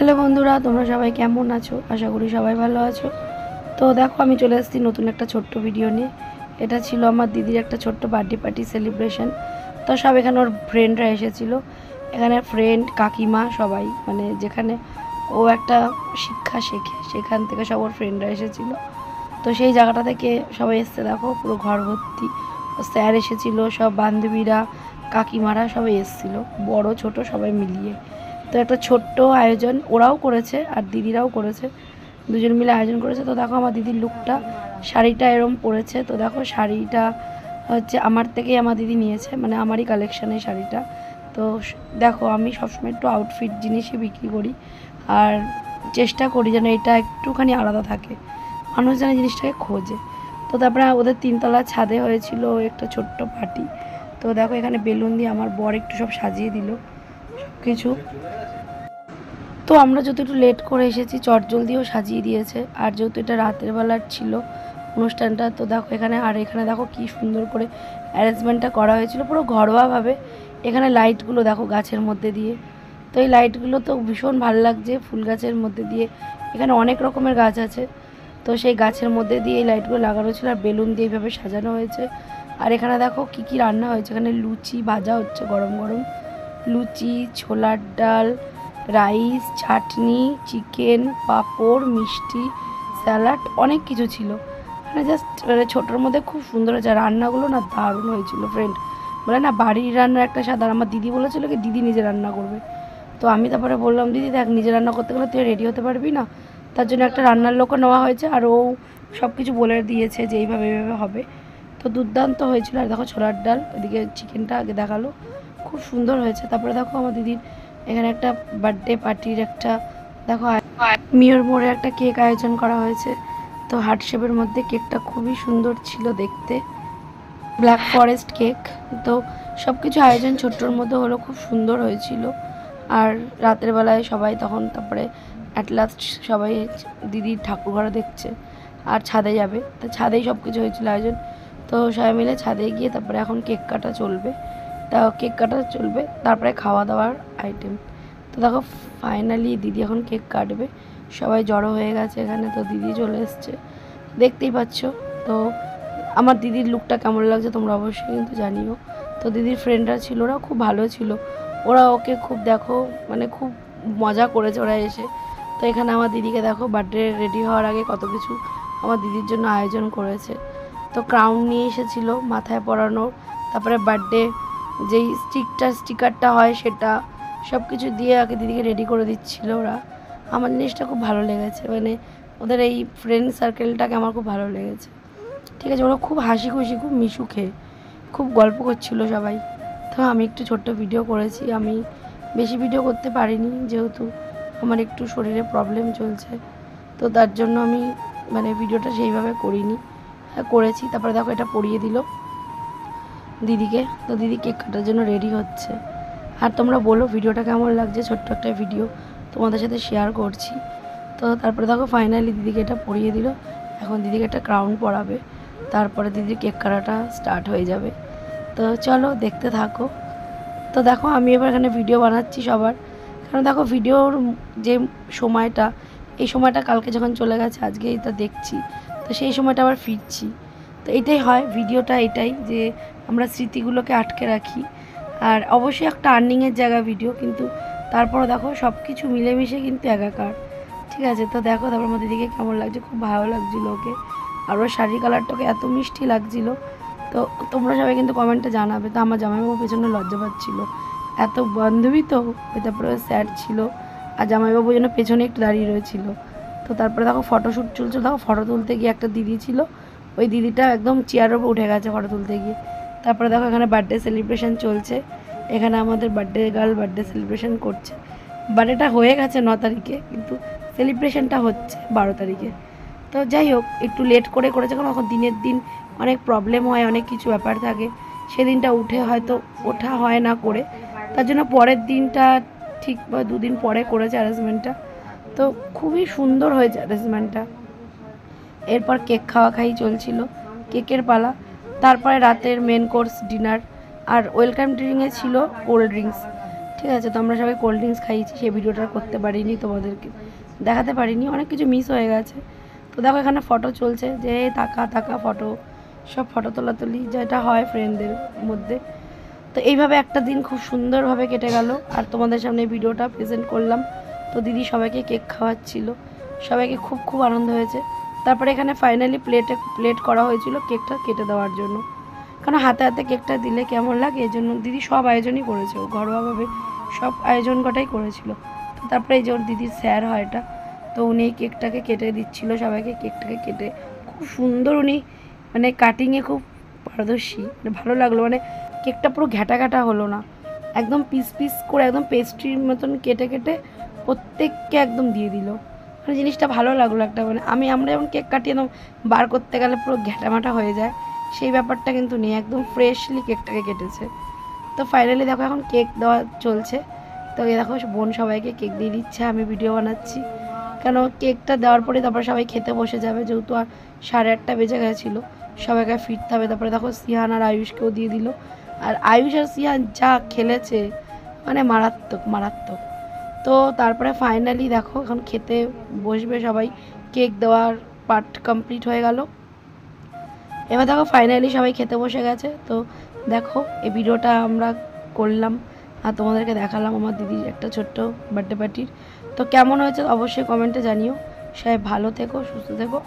Hello বন্ধুরা, তোমরা সবাই কেমন আছো? আশা করি সবাই ভালো আছো। তো দেখো, আমি চলে এসেছি নতুন একটা ছোট্ট ভিডিও নিয়ে। এটা ছিল আমার দিদির একটা ছোট্ট বার্থডে পার্টি সেলিব্রেশন। তো সব এখানে ওর ফ্রেন্ডরা এসেছিলো। এখানে ফ্রেন্ড, কাকিমা সবাই, মানে যেখানে ও একটা শিক্ষা শেখে সেখান থেকে সব ওর ফ্রেন্ডরা এসেছিলো। তো সেই জায়গাটা থেকে সবাই এসছে, দেখো পুরো ঘর ভর্তি। স্যার এসেছিলো, সব বান্ধবীরা, কাকিমারা সবাই এসেছিলো, বড় ছোট সবাই মিলিয়ে। তো একটা ছোট্ট আয়োজন ওরাও করেছে আর দিদিরাও করেছে, দুজন মিলে আয়োজন করেছে। তো দেখো আমার দিদির লুকটা, শাড়িটা এরম পরেছে। তো দেখো শাড়িটা হচ্ছে আমার থেকেই আমার দিদি নিয়েছে, মানে আমারই কালেকশানের শাড়িটা। তো দেখো, আমি সবসময় একটু আউটফিট জিনিসই বিক্রি করি আর চেষ্টা করি যেন এটা একটুখানি আলাদা থাকে, মানুষ যেন জিনিসটাকে খোঁজে। তো তারপরে ওদের তিনতলা ছাদে হয়েছিল একটা ছোট্ট পার্টি। তো দেখো এখানে বেলুন দিয়ে আমার বর একটু সব সাজিয়ে দিল সব কিছু। তো আমরা যেহেতু একটু লেট করে এসেছি, চটজলদিও সাজিয়ে দিয়েছে। আর যেহেতু এটা রাতের বেলার ছিল অনুষ্ঠানটা, তো দেখো এখানে দেখো কি সুন্দর করে অ্যারেঞ্জমেন্টটা করা হয়েছিল, পুরো ঘরোয়াভাবে। এখানে লাইটগুলো দেখো গাছের মধ্যে দিয়ে, তো এই লাইটগুলো তো ভীষণ ভালো লাগছে ফুল গাছের মধ্যে দিয়ে। এখানে অনেক রকমের গাছ আছে, তো সেই গাছের মধ্যে দিয়ে এই লাইটগুলো লাগানো ছিল আর বেলুন দিয়ে এইভাবে সাজানো হয়েছে। আর এখানে দেখো কি কি রান্না হয়েছে, এখানে লুচি ভাজা হচ্ছে গরম গরম, লুচি, ছোলার ডাল, রাইস, চাটনি, চিকেন, পাঁপড়, মিষ্টি, স্যালাড, অনেক কিছু ছিল। মানে জাস্ট মানে ছোটোর মধ্যে খুব সুন্দর হয়েছে। রান্নাগুলো না দারুণ হয়েছিল ফ্রেন্ড। বলে না বাড়ির রান্নার একটা স্বাদ। আর আমার দিদি বলেছিল কি দিদি নিজে রান্না করবে। তো আমি তারপরে বললাম, দিদি দেখ, নিজে রান্না করতে গেলে তুই রেডি হতে পারবি না, তার জন্য একটা রান্নার লোকও নেওয়া হয়েছে। আর ও সব কিছু বলে দিয়েছে যে এইভাবে এইভাবে হবে। তো দুর্দান্ত হয়েছিল। আর দেখো ছোলার ডাল, এদিকে চিকেনটা আগে দেখালো, খুব সুন্দর হয়েছে। তারপরে দেখো আমার দিদির এখানে একটা বার্থডে পার্টির একটা দেখো মিওর মোড়ে একটা কেক আয়োজন করা হয়েছে। তো হার্ট শেপের মধ্যে কেকটা খুবই সুন্দর ছিল দেখতে, ব্ল্যাক ফরেস্ট কেক। তো সব কিছু আয়োজন ছোট্টোর মধ্যে হলো, খুব সুন্দর হয়েছিল। আর রাতের বেলায় সবাই তখন তারপরে অ্যাট লাস্ট সবাই দিদির ঠাকুর ঘরে দেখছে আর ছাদে যাবে, তো ছাদেই সব কিছু হয়েছিল আয়োজন। তো সবাই মিলে ছাদে গিয়ে তারপরে এখন কেক কাটা চলবে। তা কেক কাটা চলবে, তারপরে খাওয়া দাওয়ার আইটেম। তো দেখো ফাইনালি দিদি এখন কেক কাটবে, সবাই জড়ো হয়ে গেছে এখানে। তো দিদি চলে এসছে, দেখতেই পাচ্ছ। তো আমার দিদির লুকটা কেমন লাগছে তোমরা অবশ্যই কিন্তু জানিও। তো দিদির ফ্রেন্ডরা ছিল, ওরা খুব ভালো ছিল, ওরা ওকে খুব দেখো মানে খুব মজা করেছে ওরা এসে। তো এখানে আমার দিদিকে দেখো বার্থডে রেডি হওয়ার আগে কত কিছু আমার দিদির জন্য আয়োজন করেছে। তো ক্রাউন নিয়ে এসেছিলো মাথায় পরানোর, তারপরে বার্থডে যেই স্টিকারটা হয় সেটা, সব কিছু দিয়ে আগে দিদিকে রেডি করে দিচ্ছিলো ওরা। আমার জিনিসটা খুব ভালো লেগেছে, মানে ওদের এই ফ্রেন্ড সার্কেলটাকে আমার খুব ভালো লেগেছে। ঠিক আছে, ওরা খুব হাসি খুশি, খুব মিশুকে, খুব গল্প করছিল সবাই। তো আমি একটু ছোট্ট ভিডিও করেছি, আমি বেশি ভিডিও করতে পারিনি যেহেতু আমার একটু শরীরে প্রবলেম চলছে। তো তার জন্য আমি মানে ভিডিওটা সেইভাবে করিনি, করেছি। তারপরে দেখো এটা পরিয়ে দিল দিদিকে। তো দিদি কেক কাটার জন্য রেডি হচ্ছে। আর তোমরা বলো ভিডিওটা কেমন লাগছে, ছোট্ট একটা ভিডিও তোমাদের সাথে শেয়ার করছি। তো তারপরে দেখো ফাইনালি দিদিকে এটা পরিয়ে দিল, এখন দিদিকে একটা ক্রাউন পরাবে, তারপরে দিদির কেক কাটাটা স্টার্ট হয়ে যাবে। তো চলো দেখতে থাকো। তো দেখো আমি এবার এখানে ভিডিও বানাচ্ছি সবার, কারণ দেখো ভিডিওর যে সময়টা, এই সময়টা কালকে যখন চলে গেছে আজকে এটা দেখছি, তো সেই সময়টা আবার ফিরছি। তো এটাই হয় ভিডিওটা, এটাই যে আমরা স্মৃতিগুলোকে আটকে রাখি। আর অবশ্যই একটা আর্নিংয়ের জায়গা ভিডিও, কিন্তু তারপরে দেখো সব কিছু মিলেমিশে কিন্তু একাকার। ঠিক আছে, তো দেখো তারপর আমার দিদিকে কেমন লাগছে, খুব ভালো লাগছিলো ওকে। আর ওর শাড়ির কালারটাকে এত মিষ্টি লাগছিলো। তো তোমরা সবাই কিন্তু কমেন্টে জানাবে। তো আমার জামাইবাবু পেছনে লজ্জা পাচ্ছিলো, এত বান্ধবী তো, তারপরে স্যার ছিল আর জামাইবাবু যেন পেছনে একটু দাঁড়িয়ে রয়েছিল। তো তারপরে দেখো ফটোশ্যুট চলছে, দেখো ফটো তুলতে গিয়ে একটা দিদি ছিল, ওই দিদিটা একদম চেয়ারের উপর উঠে গেছে ফটো তুলতে গিয়ে। তারপরে দেখো এখানে বার্থডে সেলিব্রেশন চলছে, এখানে আমাদের বার্থডে গার্ল বার্থডে সেলিব্রেশন করছে। বার্থডেটা হয়ে গেছে 9 তারিখে, কিন্তু সেলিব্রেশনটা হচ্ছে 12 তারিখে। তো যাই হোক, একটু লেট করে করেছে, কারণ এখন দিনের দিন অনেক প্রবলেম হয়, অনেক কিছু ব্যাপার থাকে, সেদিনটা উঠে হয়তো ওঠা হয় না করে, তার জন্য পরের দিনটা ঠিক বা 2 দিন পরে করেছে অ্যারেঞ্জমেন্টটা। তো খুবই সুন্দর হয়েছে অ্যারেঞ্জমেন্টটা। এরপর কেক খাওয়া খাই চলছিল, কেকের পালা। তারপরে রাতের মেন কোর্স ডিনার, আর ওয়েলকাম ড্রিঙ্কে ছিল কোল্ড ড্রিঙ্কস। ঠিক আছে। তো আমরা সবাই কোল্ড ড্রিঙ্কস খাইয়েছি, সেই ভিডিওটা করতে পারিনি, তোমাদেরকে দেখাতে পারিনি, অনেক কিছু মিস হয়ে গেছে। তো দেখো এখানে ফটো চলছে, যে তাকা তাকা ফটো, সব ফটো তোলাতুলি যেটা হয় ফ্রেন্ডদের মধ্যে। তো এইভাবে একটা দিন খুব সুন্দরভাবে কেটে গেল, আর তোমাদের সামনে ভিডিওটা প্রেজেন্ট করলাম। তো দিদি সবাইকে কেক খাওয়াচ্ছিল, সবাইকে খুব খুব আনন্দ হয়েছে। তারপরে এখানে ফাইনালি প্লেট করা হয়েছিল কেকটা কেটে দেওয়ার জন্য, কারণ হাতে হাতে কেকটা দিলে কেমন লাগে, এই জন্য দিদি সব আয়োজনই করেছে, ঘরোয়াভাবে সব আয়োজন কটাই করেছিল। তো তারপরে এই যে ওর দিদির স্যার হয় এটা, তো উনি এই কেকটাকে কেটে দিচ্ছিল সবাইকে, কেকটাকে কেটে খুব সুন্দর উনি মানে কাটিংয়ে খুব পারদর্শী, মানে ভালো লাগলো। মানে কেকটা পুরো ঘ্যাটা ঘ্যাটা হলো না, একদম পিস পিস করে একদম পেস্ট্রির মতন কেটে কেটে প্রত্যেককে একদম দিয়ে দিল। মানে জিনিসটা ভালো লাগলো একটা, মানে আমরা যেমন কেক কাটিয়ে একদম বার করতে গেলে পুরো ঘ্যাটামাটা হয়ে যায়, সেই ব্যাপারটা কিন্তু নেই, একদম ফ্রেশলি কেকটাকে কেটেছে। তো ফাইনালি দেখো এখন কেক দেওয়া চলছে। তো এই দেখো বোন সবাইকে কেক দিয়ে দিচ্ছে, আমি ভিডিও বানাচ্ছি, কেন কেকটা দেওয়ার পরে তারপর সবাই খেতে বসে যাবে, যেহেতু আর 8:30 বেজে গেছিলো, সবাইকে ফিরতে হবে। তারপরে দেখো সিহান আর আয়ুষকেও দিয়ে দিল, আর আয়ুষ আর সিহান যা খেলেছে মানে মারাত্মক মারাত্মক। তো তারপরে ফাইনালি দেখো এখন খেতে বসবে সবাই, কেক দেওয়ার পার্ট কমপ্লিট হয়ে গেল। এবার দেখো ফাইনালি সবাই খেতে বসে গেছে। তো দেখো এই ভিডিওটা আমরা করলাম আর তোমাদেরকে দেখালাম আমার দিদির একটা ছোট্ট বার্থডে পার্টির। তো কেমন হয়েছে অবশ্যই কমেন্টে জানিও। সবাই ভালো থেকো, সুস্থ থেকো।